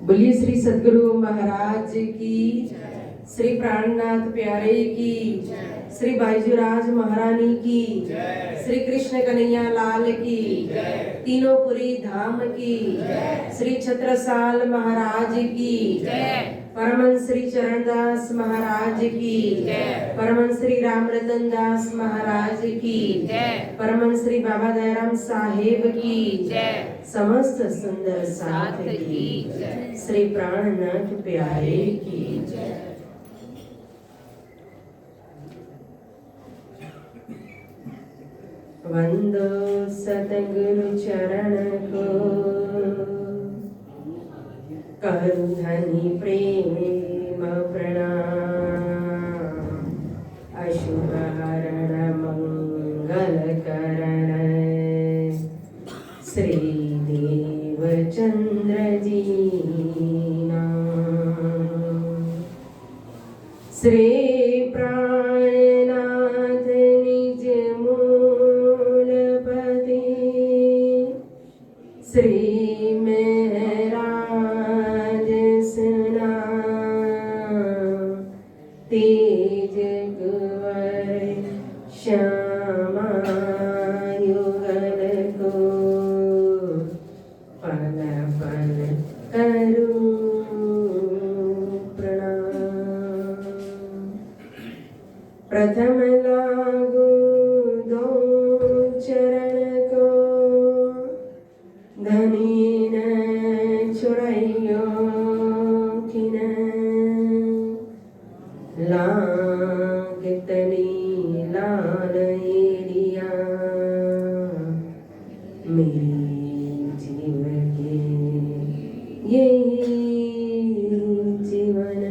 बोलिए श्री सद्गुरु महाराज की, श्री प्राणनाथ प्यारे की, श्री बाईजूराज महारानी की, श्री कृष्ण कन्हैया लाल की, तीनों पुरी धाम की, श्री छत्रसाल महाराज की, परमहंस श्री चरणदास महाराज की, परमहंस श्री राम रतन दास महाराज की, परमहंस श्री बाबा दयाराम साहेब की, समस्त सुंदर साथ की, श्री प्राणनाथ प्यारे की। वंदो सतगुरु चरण को, करु धनि प्रेम प्रणाम। अशुभ हरण मंगल करण, श्री देव चंद्र जी नाम। श्री प्राणनाथ निज मूलपति, श्री महराज सुना, तेज कुंवर श्यामा युगल को, पल पल करूं प्रणाम। प्रथम लागू दो चरण को, धनी न छुड़ैयो खिन, लाग तनी लाल एरिया, मेरी जीव के यही जीवन।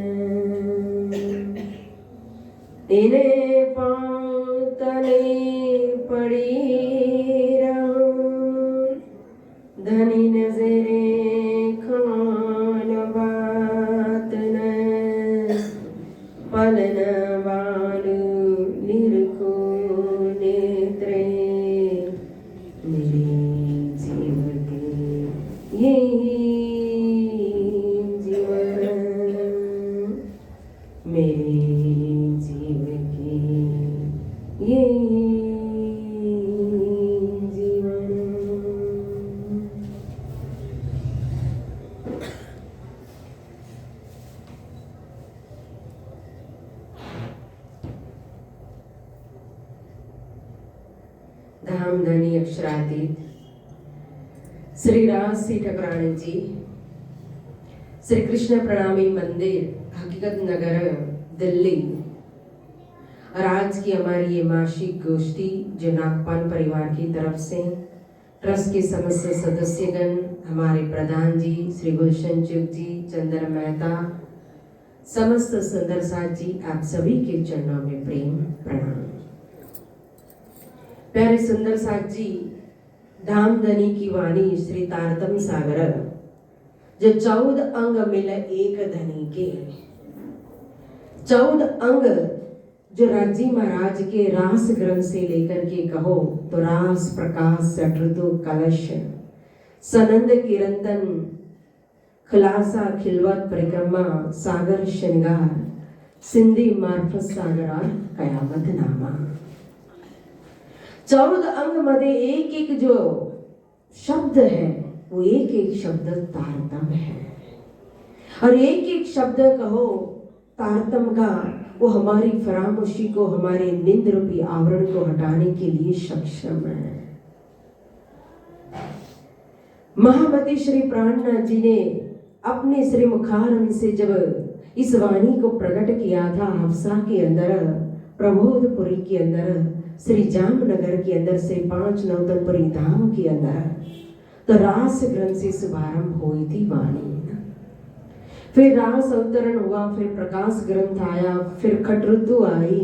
इन्हें पाँव तले पड़ी रहूं, धनी नजरे खान बात न, पलन बालू निरखो नेत्रे, मेरी जीव के यही जीवन, मेरे जीव के यही जीवन। धाम धनी अक्षरातीत श्री राजसी ठकराणी जी, श्री कृष्ण प्रणामी मंदिर हकीकत नगर दिल्ली। और आज की हमारी ये मासिक गोष्ठी जो नागपाल परिवार की तरफ से ट्रस्ट के समस्त सदस्यगण, हमारे प्रधान जी श्री गुलशन चुग जी, चंद्र मेहता, समस्त सुंदर साथ जी, आप सभी के चरणों में प्रेम प्रणाम। प्यारे सुंदर साथ जी, धामधनी की वाणी श्री तारतम सागर, जो 14 अंग मिले एक धनी के, 14 अंग जो राजी महाराज के रास ग्रंथ से लेकर के कहो तो रास प्रकाश सटृतु कलश सनंद किरंतन खुलासा खिलवत परिक्रमा सागर श्रृंगार सिंधी मार्फत सागर और कयामत नामा। 14 अंग मध्ये एक एक जो शब्द है वो एक एक शब्द तारतम है, और एक एक शब्द कहो तारतम का वो हमारी फरामोशी को, हमारे निंद रूपी आवरण को हटाने के लिए सक्षम है। महामती श्री प्राणनाथ जी ने अपने श्री मुखारविंद से जब इस वाणी को प्रकट किया था, हफ्सा के अंदर, प्रबोधपुरी के अंदर, श्री जामनगर के अंदर, श्री 5 नौतनपुरी धाम के अंदर, तो रास ग्रंथ से शुभारंभ हुई थी वाणी। फिर रास अवतरण हुआ, फिर प्रकाश ग्रंथ आया, फिर खट ऋतु आई,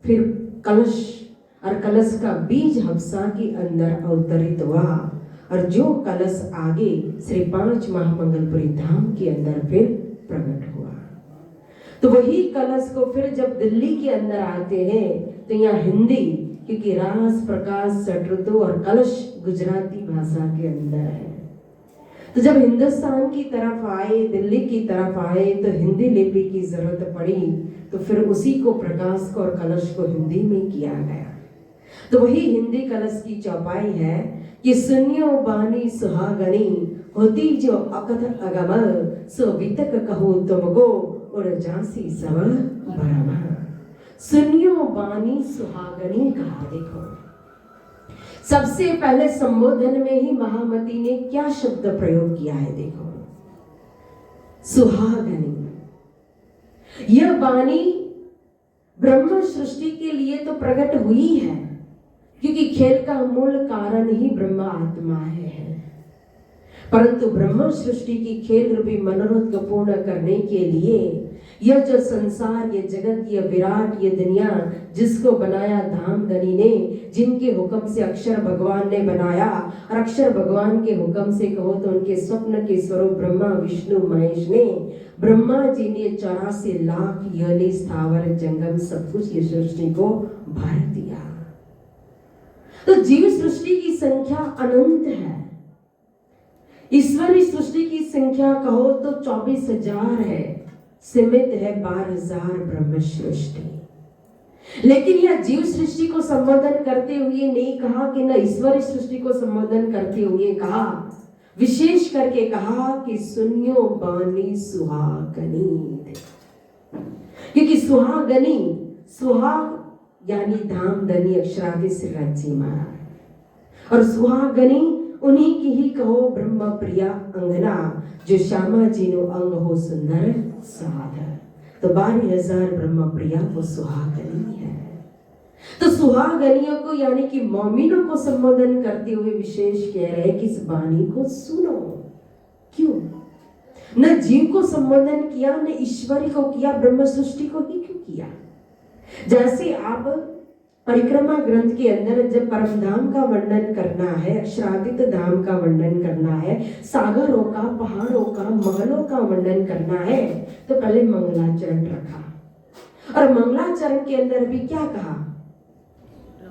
फिर कलश, और कलश का बीज हफ्सा के अंदर अवतरित हुआ, और जो कलश आगे श्री 5 महामंगलपुरी धाम के अंदर फिर प्रकट हुआ। तो वही कलश को फिर जब दिल्ली के अंदर आते हैं तो यहाँ हिंदी, क्योंकि रास प्रकाश सट ऋतु और कलश गुजराती भाषा के अंदर है, तो जब हिंदुस्तान की तरफ आए, दिल्ली की तरफ आए, तो हिंदी लिपि की जरूरत पड़ी, तो फिर उसी को प्रकाश को और कलश को हिंदी में किया गया। तो वही हिंदी कलश की चौपाई है कि सुनियो बानी सुहागनी होती जो अकथ अगम सो वितक कहो तुमको उड़ जासी सब बरम। सुनियो बानी सुहागनी कहा। देखो सबसे पहले संबोधन में ही महामती ने क्या शब्द प्रयोग किया है, देखो सुहागनी। यह वाणी ब्रह्म सृष्टि के लिए तो प्रकट हुई है, क्योंकि खेल का मूल कारण ही ब्रह्म आत्मा है। परंतु ब्रह्म सृष्टि की खेल रूपी मनोरथ को पूर्ण करने के लिए यह जो संसार, ये जगत, ये विराट, ये दुनिया जिसको बनाया धामधनी ने, जिनके हुक्म से अक्षर भगवान ने बनाया, और अक्षर भगवान के हुक्म से कहो तो उनके स्वप्न के स्वरूप ब्रह्मा विष्णु महेश ने, ब्रह्मा जी ने 84 लाख योनि स्थावर जंगम सब कुछ ये सृष्टि को भर दिया। तो जीव सृष्टि की संख्या अनंत है। ईश्वरी सृष्टि की संख्या कहो तो 24,000 है, सीमित है 12,000 ब्रह्म सृष्टि। लेकिन यह जीव सृष्टि को संबोधन करते हुए नहीं कहा कि न ईश्वरी सृष्टि को संबोधन करते हुए कहा, विशेष करके कहा कि सुनियो बानी सुहागनी। क्योंकि सुहागनी, सुहाग यानी धामधनी अक्षरादि से राज्य मारा, और सुहागनी उन्हीं की ही कहो ब्रह्म प्रिया अंगना, जो श्यामा जी नो अंग हो सुंदर साध। तो 12,000 ब्रह्म प्रिया वो सुहागनी है। तो सुहागनियों को यानी कि मोमिनों को संबोधन करते हुए विशेष कह रहे हैं कि इस वाणी को सुनो। क्यों? न जीव को संबोधन किया, न ईश्वरी को किया, ब्रह्म सृष्टि को ही क्यों किया? जैसे आप परिक्रमा ग्रंथ के अंदर जब परम धाम का वर्णन करना है, अक्षरातीत धाम का वर्णन करना है, सागरों का, पहाड़ों का, महलों का वर्णन करना है, तो पहले मंगलाचरण रखा, और मंगलाचरण के अंदर भी क्या कहा?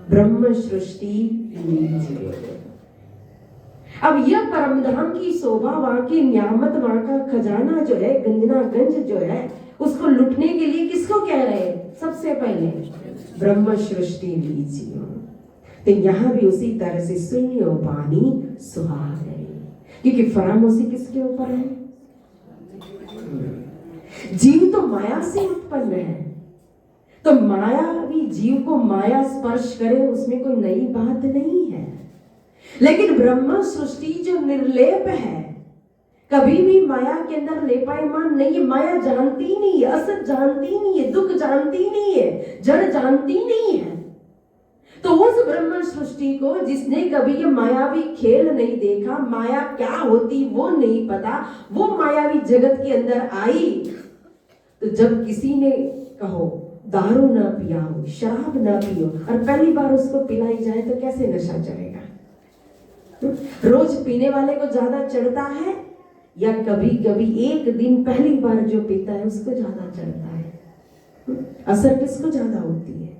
ब्रह्म सृष्टि लीजिए। अब यह परम धाम की शोभा, वहां की न्यामत, वहां का खजाना जो है, गंजना गंज जो है, उसको लुटने के लिए किसको कह रहे हैं? सबसे पहले ब्रह्म सृष्टि लीजिए। तो यहां भी उसी तरह से सुनियो बानी सुहागनी, क्योंकि फरामोशी किसके ऊपर है? जीव तो माया से उत्पन्न है, तो माया भी जीव को माया स्पर्श करे उसमें कोई नई बात नहीं है। लेकिन ब्रह्म सृष्टि जो निर्लेप है, कभी भी माया के अंदर लेपायमान नहीं है। माया जानती नहीं है, असत जानती नहीं है, दुख जानती नहीं है, जड़ जानती नहीं है। तो उस ब्रह्म सृष्टि को जिसने कभी ये मायावी खेल नहीं देखा, माया क्या होती वो नहीं पता, वो मायावी जगत के अंदर आई, तो जब किसी ने कहो दारू ना पिया हो, शराब ना पियो, और पहली बार उसको पिलाई जाए तो कैसे नशा चढ़ेगा? रोज पीने वाले को ज्यादा चढ़ता है, या कभी कभी एक दिन पहली बार जो पीता है उसको ज्यादा चढ़ता है? असर किसको ज्यादा होती है?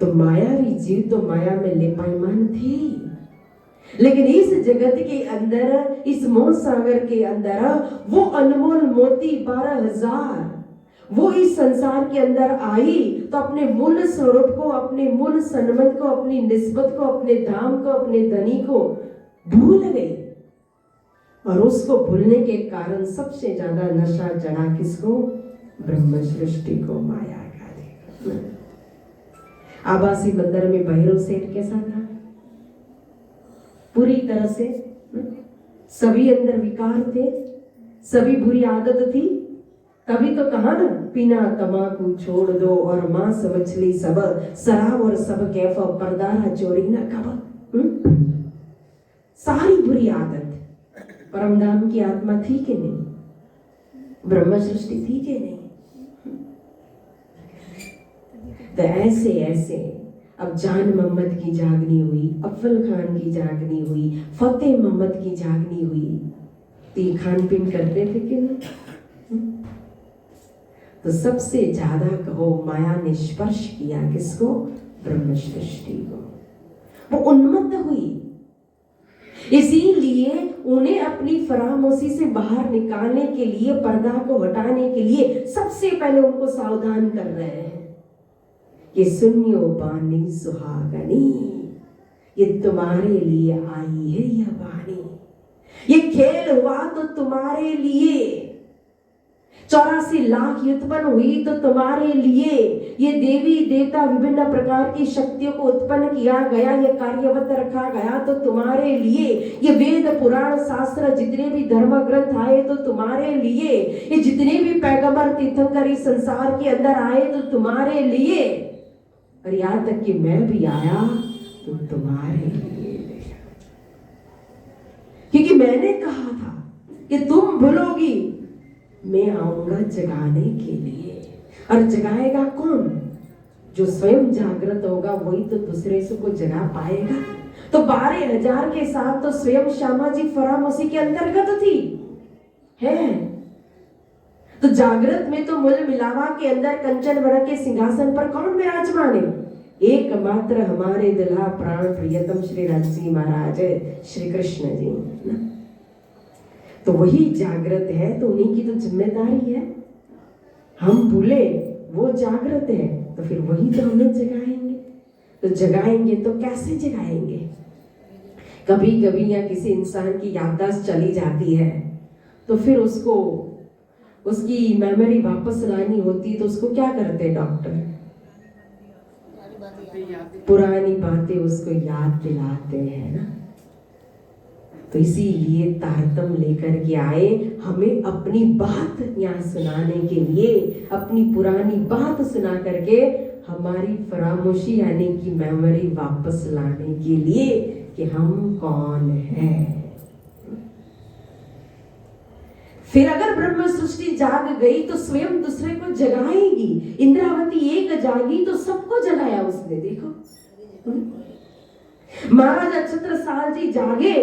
तो मायावी जीव तो माया में लेपायमान थी, लेकिन इस जगत के अंदर, इस मोह सागर के अंदर वो अनमोल मोती 12,000 वो इस संसार के अंदर आई, तो अपने मूल स्वरूप को, अपने मूल संबंध को, अपनी निस्बत को, अपने धाम को, अपने धनी को भूल गई, और उसको भूलने के कारण सबसे ज्यादा नशा चढ़ा किसको? ब्रह्म सृष्टि को, माया का। आबासी बंदर में भैरव सेठ कैसा था? पूरी तरह से सभी अंदर विकार थे, सभी बुरी आदत थी। तभी तो कहा ना, पीना तमाकू छोड़ दो और मांस मछली सब, शराब और सब कैफ, परदारा चोरी न कब। सारी बुरी आदत। परमधाम की आत्मा थी कि नहीं? ब्रह्म सृष्टि थी कि नहीं? तो ऐसे ऐसे अब जान मोहम्मद की जागनी हुई, अफजल खान की जागनी हुई, फतेह मोहम्मद की जागनी हुई, तो ये खान पीन करते थे कि नहीं? तो सबसे ज्यादा कहो माया ने स्पर्श किया किसको? ब्रह्म सृष्टि को। वो उन्मत्त हुई, इसीलिए उन्हें अपनी फरामोशी से बाहर निकालने के लिए, पर्दा को हटाने के लिए सबसे पहले उनको सावधान कर रहे हैं कि सुनियो बानी सुहागनी, ये तुम्हारे लिए आई है यह वाणी, ये खेल हुआ तो तुम्हारे लिए, 84 लाख उत्पन्न हुई तो तुम्हारे लिए, ये देवी देवता विभिन्न प्रकार की शक्तियों को उत्पन्न किया गया, ये कार्यवत रखा गया तो तुम्हारे लिए, ये वेद पुराण शास्त्र जितने भी धर्म ग्रंथ आए तो तुम्हारे लिए, ये जितने भी पैगंबर तीर्थंकर इस संसार के अंदर आए तो तुम्हारे लिए, और यहाँ तक कि मैं भी आया तो तुम्हारे लिए, क्योंकि मैंने कहा था कि तुम भूलोगी, मैं आऊंगा जगाने के लिए। और जगाएगा कौन? जो स्वयं जागृत होगा वही तो दूसरे से को जगा पाएगा। तो 12,000 के साथ तो स्वयं श्यामा जी फरामोशी के अंतर्गत थी है। तो जागृत में तो मूल मिलावा के अंदर कंचन वर के सिंहासन पर कौन विराजमान है? एकमात्र हमारे दुल्हा प्राण प्रियतम श्री राजसी महाराज श्री कृष्ण जी ना? तो वही जागृत है, तो उन्हीं की तो जिम्मेदारी है। हम भूले वो जागृत है तो फिर वही तो हमें जगाएंगे। तो जगाएंगे तो कैसे जगाएंगे? कभी कभी या किसी इंसान की याददाश्त चली जाती है तो फिर उसको उसकी मेमोरी वापस लानी होती, तो उसको क्या करते हैं डॉक्टर? पुरानी बातें उसको याद दिलाते हैं ना। तो इसीलिए तारतम लेकर के आए हमें अपनी बात यहाँ सुनाने के लिए, अपनी पुरानी बात सुना करके हमारी फरामोशी यानी कि मेमोरी वापस लाने के लिए कि हम कौन हैं। फिर अगर ब्रह्म सृष्टि जाग गई तो स्वयं दूसरे को जगाएगी। इंद्रावती एक जागी तो सबको जगाया उसने। देखो महाराजा छत्रसाल जी जागे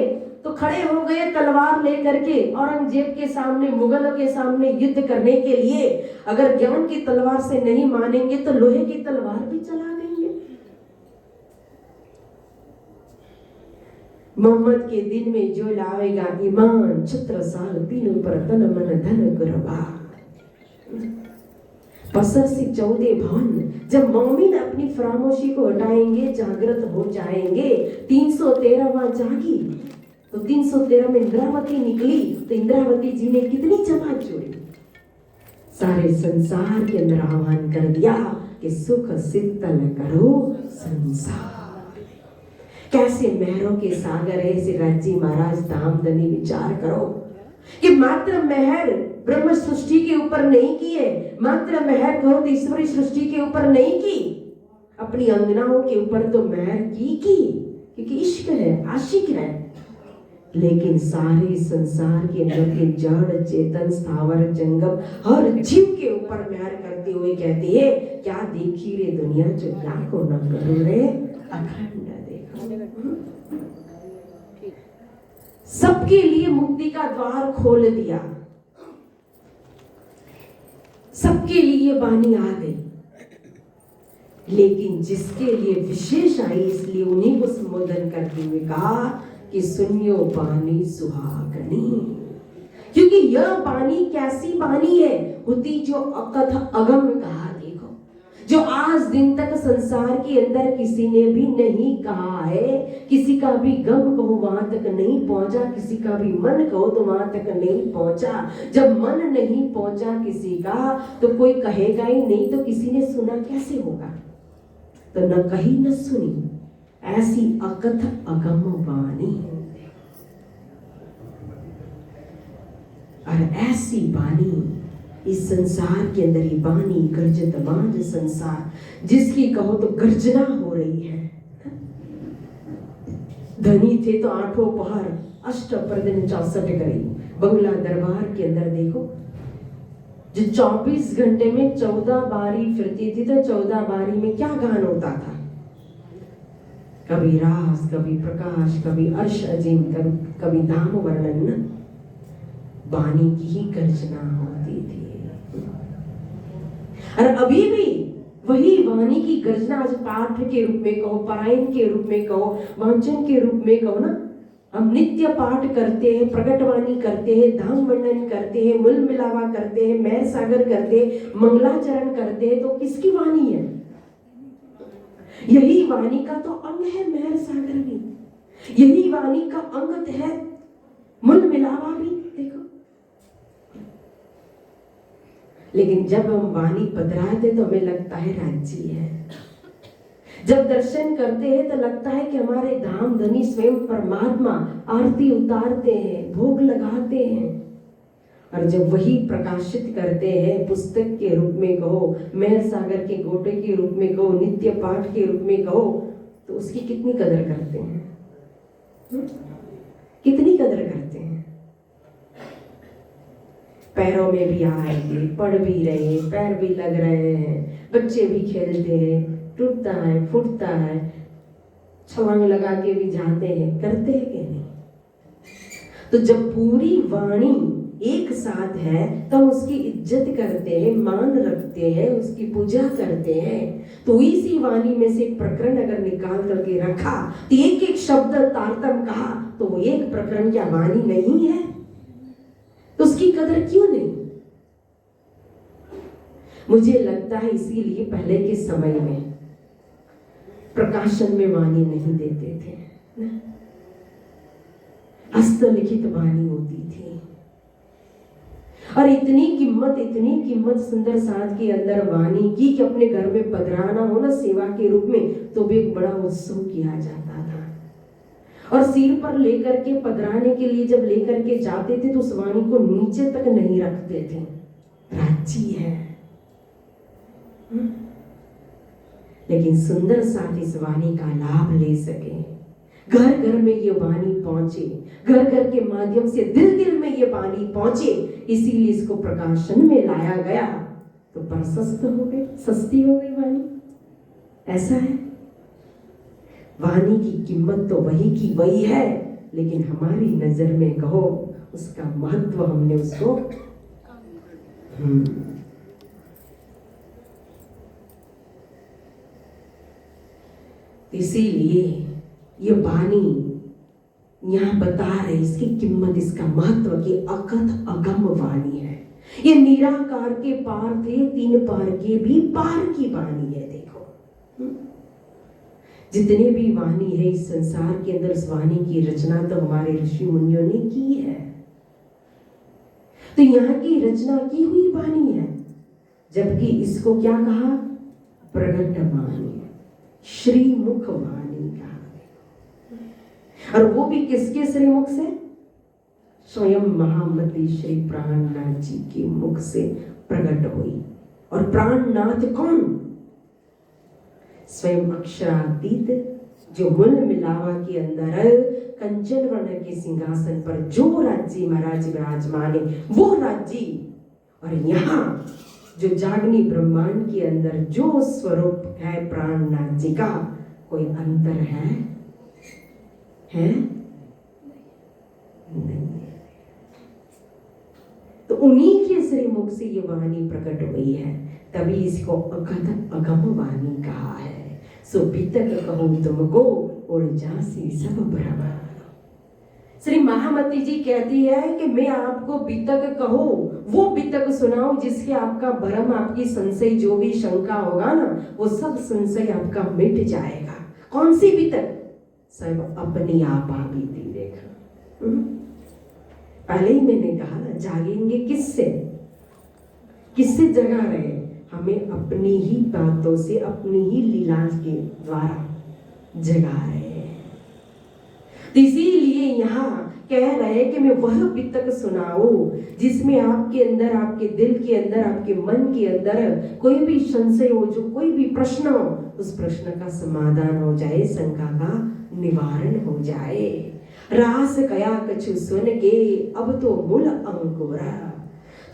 तो खड़े हो गए तलवार लेकर के औरंगजेब के सामने, मुगलों के सामने युद्ध करने के लिए। अगर ज्ञान की तलवार से नहीं मानेंगे तो लोहे की तलवार भी चला देंगे। मोहम्मद के दिन में जो लावेगा ईमान, छत्रसाल तीनों पर तन मन धन कुर्बान। बसर से 14 भवन। जब मोमिन अपनी फरामोशी को हटाएंगे, जागृत हो जाएंगे। 313वां जागी तो 313 में इंद्रावती निकली तो इंद्रावती जी ने कितनी जमात जोड़ी? सारे संसार के अंदर आह्वान कर दिया कि सुख शीतल करो संसार। कैसे मेहरों के सागर है श्री राजी महाराज धामधनी। विचार करो कि मात्र मेहर ब्रह्म सृष्टि के ऊपर नहीं की है, मात्र मेहर कहो तो ईश्वरी सृष्टि के ऊपर नहीं की, अपनी अंगनाओं के ऊपर तो मेहर की क्योंकि इश्क है, आशिक है। लेकिन सारे संसार के अंदर के जड़ चेतन स्थावर जंगम हर जीव के ऊपर मेहर करते हुए कहती है, क्या देखी रे दुनिया जो क्या को न करो रे अखंड देखो। सबके लिए मुक्ति का द्वार खोल दिया, सबके लिए वाणी आ गई। लेकिन जिसके लिए विशेष आई इसलिए उन्हीं को संबोधन करते हुए कहा कि सुनियो बानी सुहागनी। क्योंकि यह बानी कैसी बानी है होती जो अकथ अगम कहा। देखो जो आज दिन तक संसार के अंदर किसी ने भी नहीं कहा है। किसी का भी गम कहो वहां तक नहीं पहुंचा, किसी का भी मन कहो तो वहां तक नहीं पहुंचा। जब मन नहीं पहुंचा किसी का तो कोई कहेगा ही नहीं, तो किसी ने सुना कैसे होगा? तो न कही न सुनी, ऐसी अकथ अगम वाणी। और ऐसी वाणी इस संसार के अंदर ही वाणी गर्जत बांझ संसार, जिसकी कहो तो गर्जना हो रही है। धनी थे तो 8 पहर अष्ट प्रदिन 64 करी। बंगला दरबार के अंदर देखो जो 24 घंटे में 14 बारी फिरती थी, तो 14 बारी में क्या गान होता था? कभी रास, कभी प्रकाश, कभी अर्श अजीम, कभी धाम वर्णन। वाणी की ही गर्जना होती थी। और अभी भी वही वाणी की गर्जना आज पाठ के रूप में कहो, पारायण के रूप में कहो, वांचन के रूप में कहो ना, हम नित्य पाठ करते हैं, प्रकटवाणी करते हैं, धाम वर्णन करते हैं, मूल मिलावा करते हैं, मैर सागर करते हैं, मंगलाचरण करते हैं, तो किसकी वाणी है? यही वाणी का तो अंग है मैर सागर भी, यही वाणी का अंग है मूल मिलावा भी। देखो, लेकिन जब हम वाणी पधराते तो हमें लगता है राज्य है, जब दर्शन करते हैं तो लगता है कि हमारे धाम धनी स्वयं परमात्मा आरती उतारते हैं, भोग लगाते हैं। और जब वही प्रकाशित करते हैं, पुस्तक के रूप में कहो, महल सागर के गोटे के रूप में कहो, नित्य पाठ के रूप में कहो, तो उसकी कितनी कदर करते हैं? कितनी कदर करते हैं? पैरों में भी आएंगे, पढ़ भी रहे, पैर भी लग रहे हैं, बच्चे भी खेलते हैं, टूटता है, फूटता है, छलांग लगा के भी जाते हैं, करते हैं कि नहीं? तो जब पूरी वाणी एक साथ है तो उसकी इज्जत करते हैं, मान रखते हैं, उसकी पूजा करते हैं। तो इसी वाणी में से एक प्रकरण अगर निकाल करके रखा, तो एक एक शब्द तारतम कहा, तो वो एक प्रकरण क्या वाणी नहीं है? तो उसकी कदर क्यों नहीं? मुझे लगता है इसीलिए पहले के समय में प्रकाशन में वाणी नहीं देते थे, हस्तलिखित वाणी होती थी। और इतनी कीमत सुंदर साथ के अंदर वाणी की कि अपने घर में पधराना हो ना सेवा के रूप में, तो भी एक बड़ा उत्सव किया जाता था। और सिर पर लेकर के पधराने के लिए जब लेकर के जाते थे तो उस वाणी को नीचे तक नहीं रखते थे, राज्य है। लेकिन सुंदर साथ इस वाणी का लाभ ले सके, घर घर में ये वाणी पहुंचे, घर घर के माध्यम से दिल दिल में ये वाणी पहुंचे, इसीलिए इसको प्रकाशन में लाया गया। तो प्रशस्त हो गई, सस्ती हो गई वाणी, ऐसा है। वाणी की कीमत तो वही की वही है, लेकिन हमारी नजर में कहो उसका महत्व हमने उसको इसीलिए ये वाणी यहाँ बता रहे इसकी कीमत, इसका महत्व की अकथ अगम वाणी है। ये निराकार के पार थे, तीन पार के भी पार की वाणी है। देखो जितने भी वाणी है इस संसार के अंदर, इस वाणी की रचना तो हमारे ऋषि मुनियों ने की है। तो यहाँ की रचना की हुई वाणी है, जबकि इसको क्या कहा? प्रगट वाणी, श्रीमुख वाणी कहा। और वो भी किसके श्रीमुख से? स्वयं महामती श्री प्राणनाथ जी के मुख से प्रकट हुई। और प्राणनाथ कौन? स्वयं अक्षरातीत, जो मूल मिलावा के अंदर कंचन वर्ण के सिंहासन पर जो राज्य महाराज विराजमान है, वो राज्य। और यहाँ जो जागनी ब्रह्मांड के अंदर जो स्वरूप है प्राणनाथ जी का, कोई अंतर है? नहीं। तो उन्हीं के श्रीमुख से ये वाणी प्रकट हुई है, तभी इसको अकथ अगम वाणी कहा है। सो बीतक कहो तुमको और जासी सब भ्रम। श्री महामती जी कहती है कि मैं आपको बीतक कहूं, वो बीतक सुनाऊं जिसके आपका भ्रम, आपकी संशय, जो भी शंका होगा ना, वो सब संशय आपका मिट जाएगा। कौन सी बीतक? सब अपनी आप आ बीती। देखा, पहले ही मैंने कहा ना, जागेंगे किससे? किससे जगा रहे? हमें अपनी ही बातों से, अपनी ही लीला के द्वारा जगा रहे हैं। तो इसीलिए यहाँ कह रहे कि मैं वह बीतक सुनाऊं जिसमें आपके अंदर, आपके दिल के अंदर, आपके मन के अंदर कोई भी संशय हो, जो कोई भी प्रश्न हो, उस प्रश्न का समाधान हो जाए, शंका का निवारण हो जाए। रास कया कछु सुन के अब तो मूल अंकुरा।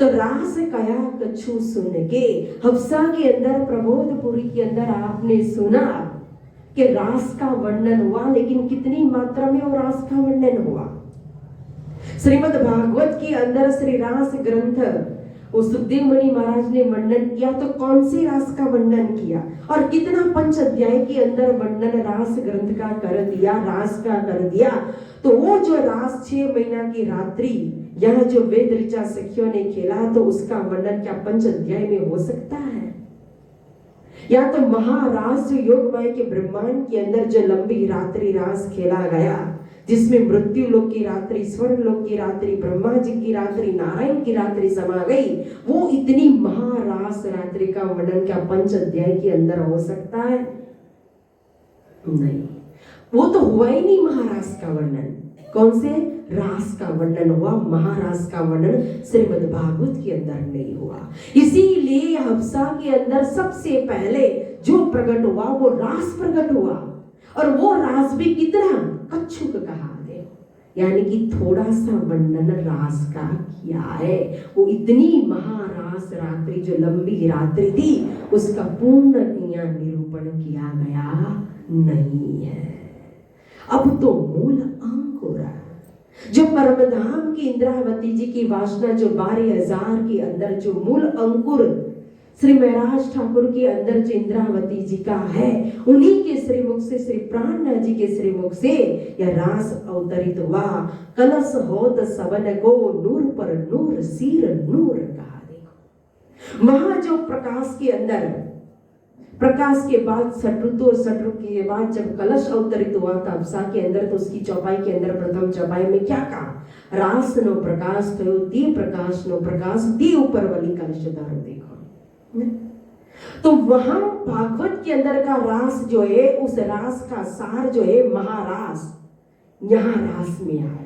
तो रास कया कछु सुन के, हफ्सा के अंदर, प्रबोधपुरी के अंदर आपने सुना कि रास का वर्णन हुआ, लेकिन कितनी मात्रा में वो रास का वर्णन हुआ? श्रीमद् भागवत के अंदर श्री रास ग्रंथ वो सुखदेव मुनि महाराज ने वर्णन किया, तो कौन सी रास का वर्णन किया और कितना पंच अध्याय के अंदर वर्णन रास ग्रंथ का कर दिया, रास का कर दिया। तो वो जो रास 6 महीना की रात्रि यहाँ जो वेद ऋचा सखियों ने खेला, तो उसका वर्णन क्या पंच अध्याय में हो सकता है? या तो महारास जो योगमाया के ब्रह्मांड के अंदर जो लंबी रात्रि रास खेला गया, जिसमें मृत्यु लोक की रात्रि, स्वर्ग लोक की रात्रि, ब्रह्मा जी की रात्रि, नारायण की रात्रि समा गई, वो इतनी महारास रात्रि का वर्णन क्या पंच अध्याय के अंदर हो सकता है? नहीं, वो तो हुआ ही नहीं महारास का वर्णन। कौन से रास का वर्णन हुआ? महारास का वर्णन श्रीमद् भागवत के अंदर नहीं हुआ। इसीलिए हफ्सा के अंदर सबसे पहले जो प्रकट हुआ वो रास प्रकट हुआ, और वो रास भी कितना कच्छुक कहा है, यानी कि थोड़ा सा वर्णन रास का किया है। वो इतनी महारास रात्रि जो लंबी रात्रि थी, उसका पूर्ण यहाँ निरूपण किया गया नहीं है। अब तो मूल अंकुर जो परमधाम की इंद्रावती जी की वासना, जो 12,000 के अंदर जो मूल अंकुर श्री महराज ठाकुर के अंदर जो इंद्रावती जी का है, उन्हीं के श्रीमुख से, श्री प्राणनाथ जी के श्रीमुख से यह रास अवतरित हुआ। कलश होत सबन को नूर पर नूर सिर नूर कहा। देखो वहां जो प्रकाश के अंदर, प्रकाश के बाद सटरुतो, और सटरु के बाद जब कलश अवतरित हुआ था हफ्सा के अंदर, तो उसकी चौपाई के अंदर प्रथम चौपाई में क्या कहा? रास नो प्रकाश थयो दी प्रकाश नो प्रकाश दी ऊपर वाली कलश धारो। देखो तो वहां भागवत के अंदर का रास जो है, उस रास का सार जो है महारास, यहां रास में आया,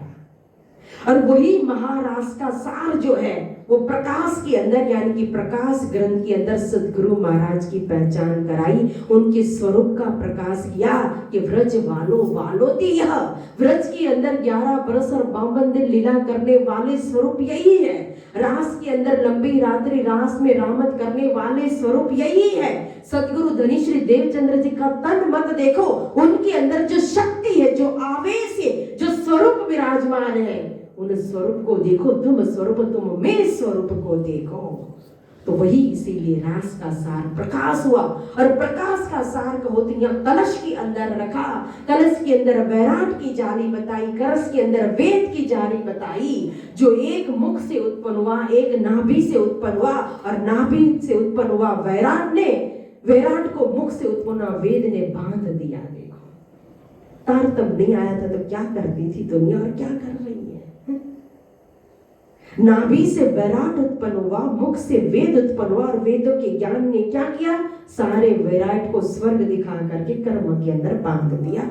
और वही महारास का सार जो है वो प्रकाश के अंदर, यानी कि प्रकाश ग्रंथ के अंदर सदगुरु महाराज की पहचान कराई, उनके स्वरूप का प्रकाश किया कि व्रज वालो थी। यह व्रज के अंदर 11 बरस और 52 दिन लीला करने वाले स्वरूप यही है। रास के अंदर लंबी रात्रि रास में रामत करने वाले स्वरूप यही है। सदगुरु धनी श्री देवचंद्र जी का तन मत देखो, उनके अंदर जो शक्ति है, जो आवेश है, जो स्वरूप विराजमान है, उन स्वरूप को देखो। तुम स्वरूप, तुम मेरे स्वरूप को देखो। तो वही इसीलिए रास का सार प्रकाश हुआ, और प्रकाश का सार को होते यहाँ कलश के अंदर रखा। कलश के अंदर वैराट की जाली बताई, कलश के अंदर वेद की जाली बताई, जो एक मुख से उत्पन्न हुआ, एक नाभि से उत्पन्न हुआ, और नाभि से उत्पन्न हुआ वैराट ने, वैराट को मुख से उत्पन्न वेद ने बांध दिया। देखो तारतम्य नहीं आया था तो क्या करती थी दुनिया, और क्या कर रही है? नाभि से वैराट उत्पन्न हुआ, मुख से वेद उत्पन्न हुआ, और वेदों के ज्ञान ने क्या किया? सारे वैराट को स्वर्ग दिखा करके कर्म के अंदर बांध दिया।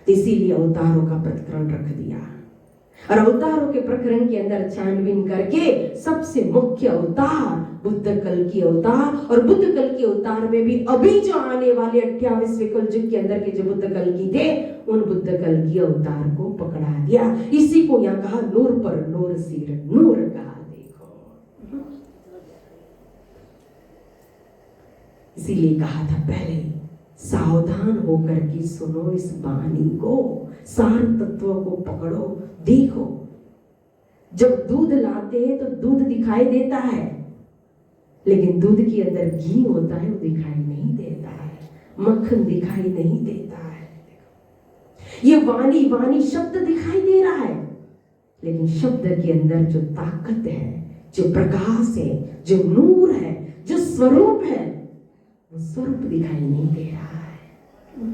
इसीलिए अवतारों का प्रकरण रख दिया, और अवतारों के प्रकरण के अंदर छानबीन करके सबसे मुख्य अवतार बुद्ध कल की अवतार, और बुद्ध कल के अवतार में भी अभी जो आने वाले 28वें कल युग के अंदर के जो बुद्ध कल की थे, उन बुद्ध कल की अवतार को पकड़ा दिया। इसी को यहाँ कहा नूर पर नूर सिर नूर कहा। देखो इसीलिए कहा था पहले, सावधान होकर के सुनो इस वाणी को, सार तत्वों को पकड़ो। देखो जब दूध लाते हैं तो दूध दिखाई देता है, लेकिन दूध के अंदर घी होता है वो दिखाई नहीं देता है, मक्खन दिखाई नहीं देता है। ये वाणी, वाणी शब्द दिखाई दे रहा है, लेकिन शब्द के अंदर जो ताकत है, जो प्रकाश है, जो नूर है, जो स्वरूप है, वो स्वरूप दिखाई नहीं दे रहा है।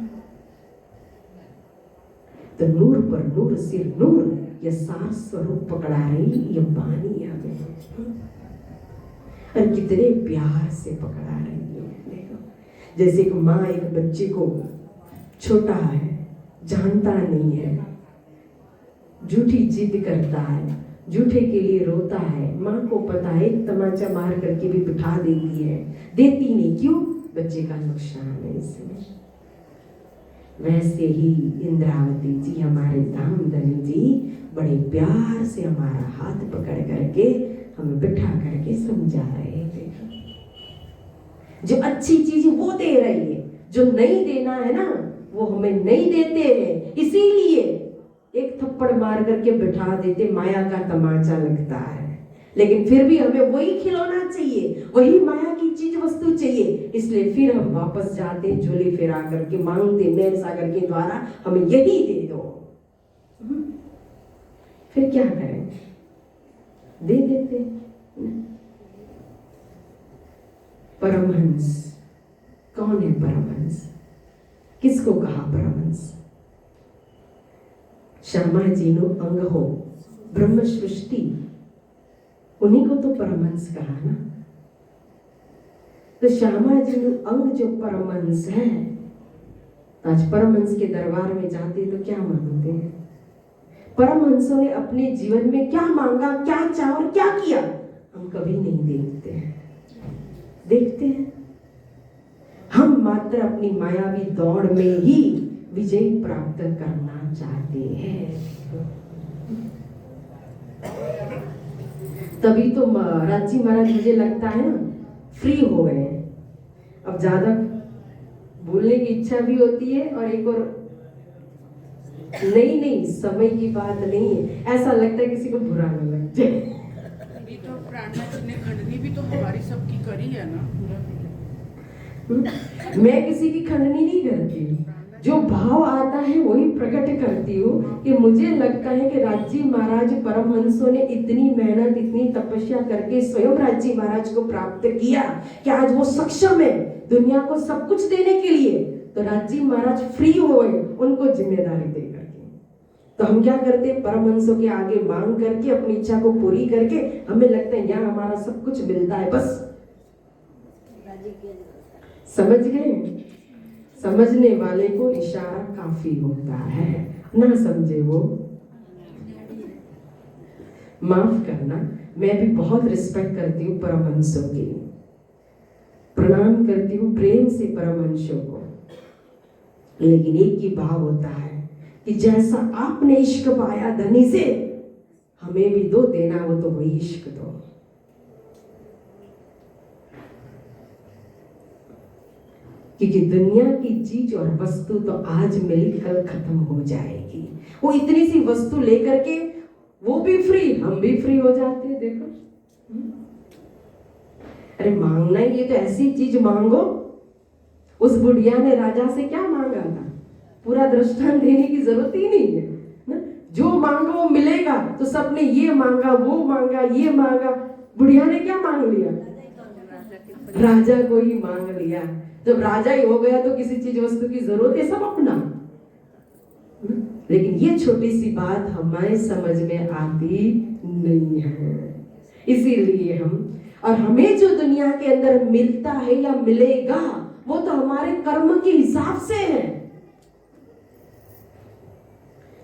तो नूर पर नूर सिर नूर, यह सार स्वरूप पकड़ा रही ये वाणी हमें, और कितने प्यार से पकड़ा रही है। देखो जैसे एक माँ एक बच्चे को, छोटा है, जानता नहीं है, झूठी जिद करता है, झूठे के लिए रोता है, माँ को पता है, एक तमाचा मार करके भी बिठा देती है, देती नहीं, क्यों? बच्चे का नुकसान है इसमें। वैसे ही इंद्रावती जी, हमारे धामधनी जी, बड़े प्यार से हमारा हाथ पकड़ करके हमें बिठा करके समझा रहे थे। जो अच्छी चीज वो दे रही है, जो नहीं देना है ना वो हमें नहीं देते हैं, इसीलिए एक थप्पड़ मार करके बिठा देते, माया का तमाचा लगता है। लेकिन फिर भी हमें वही खिलौना चाहिए, वही माया की चीज वस्तु चाहिए, इसलिए फिर हम वापस जाते, झोली फिरा करके मांगते, मेरे सागर के द्वारा हमें यही दे दो। फिर क्या करें? दे देते। परमहंस कौन है? परमहंस किसको कहा परमहंस? श्यामा जीनो अंग हो ब्रह्म सृष्टि, उन्हीं को तो परमहंस कहा ना। तो श्यामा जीनो अंग जो परमहंस है, आज परमहंस के दरबार में जाते तो क्या मांगते हैं? परमहंसों ने अपने जीवन में क्या मांगा, क्या चाहा और क्या किया, हम कभी नहीं देखते हैं। देखते हैं हम मात्र अपनी मायावी दौड़ में ही विजय प्राप्त करना चाहते हैं। तभी तो राजी महाराज मुझे लगता है ना फ्री हो गए। अब ज्यादा बोलने की इच्छा भी होती है और एक और नहीं समय की बात नहीं है, ऐसा लगता है किसी को बुरा न लग जाए। अभी तो प्रार्थना ने खंडनी भी तो हमारी सबकी करी है ना। मैं किसी की खंडनी नहीं करती, जो भाव आता है वही प्रकट करती हूँ कि मुझे लगता है कि राजी महाराज परमहंसों ने इतनी मेहनत, इतनी तपस्या करके स्वयं राजी महाराज को प्राप्त किया कि आज वो सक्षम है दुनिया को सब कुछ देने के लिए। तो राजी महाराज फ्री हो गए उनको जिम्मेदारी दे करके। तो हम क्या करते हैं? परमहंसों के आगे मांग करके अपनी इच्छा को पूरी करके हमें लगता है यहाँ हमारा सब कुछ मिलता है, बस। समझ गए? समझने वाले को इशारा काफी होता है, ना समझे वो माफ करना। मैं भी बहुत रिस्पेक्ट करती हूँ परमहंसों की, प्रणाम करती हूँ प्रेम से परमहंसों को, लेकिन एक ही भाव होता है कि जैसा आपने इश्क पाया धनी से, हमें भी दो, देना हो तो वही इश्क दो। क्योंकि दुनिया की चीज और वस्तु तो आज मिली कल खत्म हो जाएगी। वो इतनी सी वस्तु लेकर के वो भी फ्री, हम भी फ्री हो जाते हैं। देखो, अरे मांगना ही है तो ऐसी चीज मांगो। उस बुढ़िया ने राजा से क्या मांगा था? पूरा दृष्टांत देने की जरूरत ही नहीं है ना? जो मांगो वो मिलेगा। तो सबने ये मांगा, वो मांगा, ये मांगा, बुढ़िया ने क्या मांग लिया? राजा को ही मांग लिया। जब राजा ही हो गया तो किसी चीज वस्तु की जरूरत है, सब अपना। लेकिन ये छोटी सी बात हमारे समझ में आती नहीं है। इसीलिए हमें जो दुनिया के अंदर मिलता है या मिलेगा, वो तो हमारे कर्म के हिसाब से है।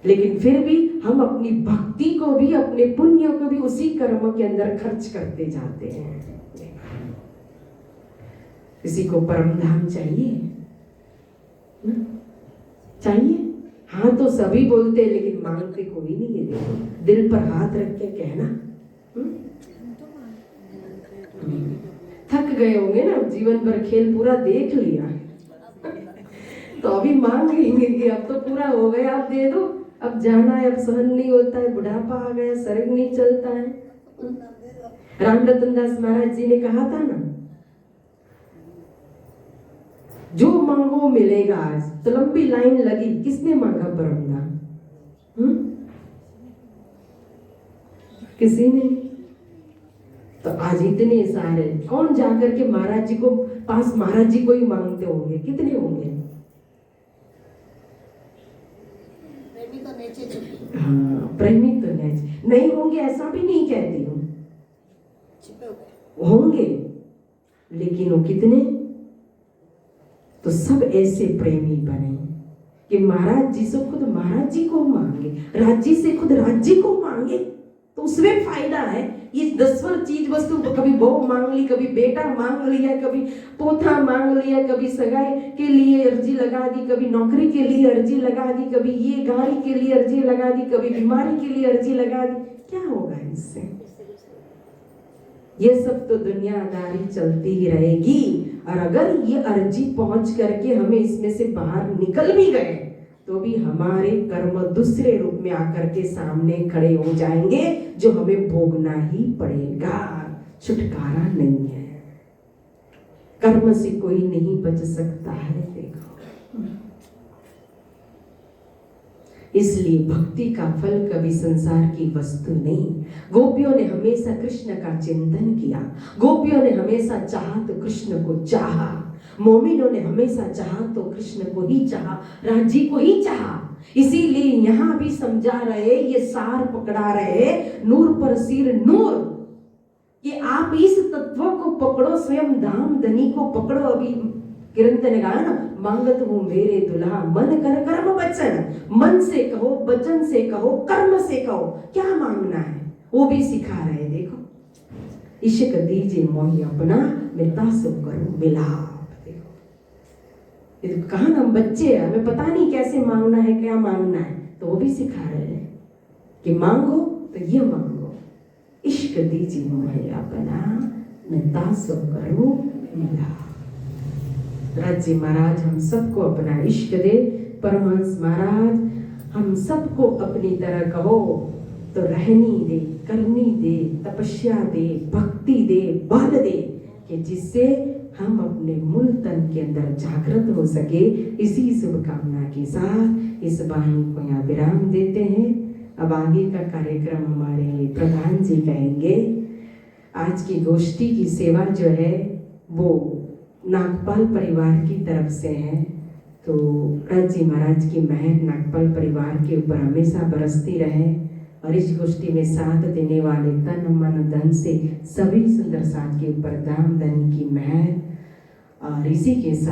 लेकिन फिर भी हम अपनी भक्ति को भी, अपने पुण्य को भी उसी कर्म के अंदर खर्च करते जाते हैं। किसी को परम धाम चाहिए ना? चाहिए? हाँ तो सभी बोलते हैं, लेकिन मांगते कोई नहीं है। देखो, दिल पर हाथ रख के कहना। थक गए होंगे ना, जीवन भर खेल पूरा देख लिया, तो अभी मांग लेंगे कि अब तो पूरा हो गया, आप दे दो, अब जाना है, अब सहन नहीं होता है, बुढ़ापा आ गया, शरीर नहीं चलता है। राम रतन दास महाराज जी ने कहा था ना, जो मांगो मिलेगा। आज तो लंबी लाइन लगी, किसने मांगा परमधाम? किसी ने। तो आज इतने सारे, कौन जाकर के महाराज जी को पास, महाराज जी को ही मांगते होंगे? कितने होंगे? हाँ, प्रेमी तो नहीं होंगे, ऐसा भी नहीं कहती हूँ, होंगे, लेकिन वो कितने? तो सब ऐसे प्रेमी बने कि महाराज जी से खुद महाराज जी को मांगे, राज्य से खुद राज्य को मांगे, तो उसमें फायदा है। ये 10 चीज वस्तु, कभी बहू मांग ली, कभी बेटा मांग लिया, कभी पोता मांग लिया, कभी सगाई के लिए अर्जी लगा दी, कभी नौकरी के लिए अर्जी लगा दी, कभी ये गाड़ी के लिए अर्जी लगा दी, कभी बीमारी के लिए अर्जी लगा दी। क्या होगा इससे? ये सब तो दुनियादारी चलती ही रहेगी। और अगर ये अर्जी पहुंच करके हमें इसमें से बाहर निकल भी गए तो भी हमारे कर्म दूसरे रूप में आकर के सामने खड़े हो जाएंगे, जो हमें भोगना ही पड़ेगा, छुटकारा नहीं है। कर्म से कोई नहीं बच सकता है। देखो, इसलिए भक्ति का फल कभी संसार की वस्तु नहीं। गोपियों ने हमेशा कृष्ण का चिंतन किया, गोपियों ने हमेशा चाहा तो कृष्ण को चाहा, मोमिनों ने हमेशा चाहा तो कृष्ण को ही चाहा, राजी को ही चाहा। इसीलिए यहाँ भी समझा रहे, ये सार पकड़ा रहे, नूर पर सिर नूर, कि आप इस तत्व को पकड़ो, स्वयं धाम धनी को पकड़ो। अभी किरंत ने कहा ना, मांगत हूं मेरे दुल्हा मन कर कर्म वचन, मन से कहो, वचन से कहो, कर्म से कहो, क्या मांगना है वो भी सिखा रहे। देखो, इश्क दीजिए मोहि अपना, मैं तासो करूं मिलाप। देखो, ये तो कहा ना, हम बच्चे हैं, हमें पता नहीं कैसे मांगना है, क्या मांगना है, तो वो भी सिखा रहे हैं कि मांगो तो ये मांगो, इश्क दीजिए मोहि अपना, मैं तासो करूं मिलाप। राज्य महाराज हम सबको अपना इश्क दे, परमहंस महाराज हम सबको अपनी तरह कहो तो रहनी दे, करनी दे, तपस्या दे, भक्ति दे, बल दे, कि जिससे हम अपने मूल तन के अंदर जागृत हो सके। इसी शुभकामना के साथ इस वाणी को यहाँ विराम देते हैं। अब आगे का कार्यक्रम हमारे प्रधान जी कहेंगे। आज की गोष्ठी की सेवा जो है वो नागपाल परिवार की तरफ से है, तो राज्य महाराज की मेहर नागपाल परिवार के ऊपर हमेशा बरसती रहे, और इस गोष्ठी में साथ देने वाले तन मन धन से सभी सुंदर साथ के ऊपर दाम धनी की मेहर, और इसी के साथ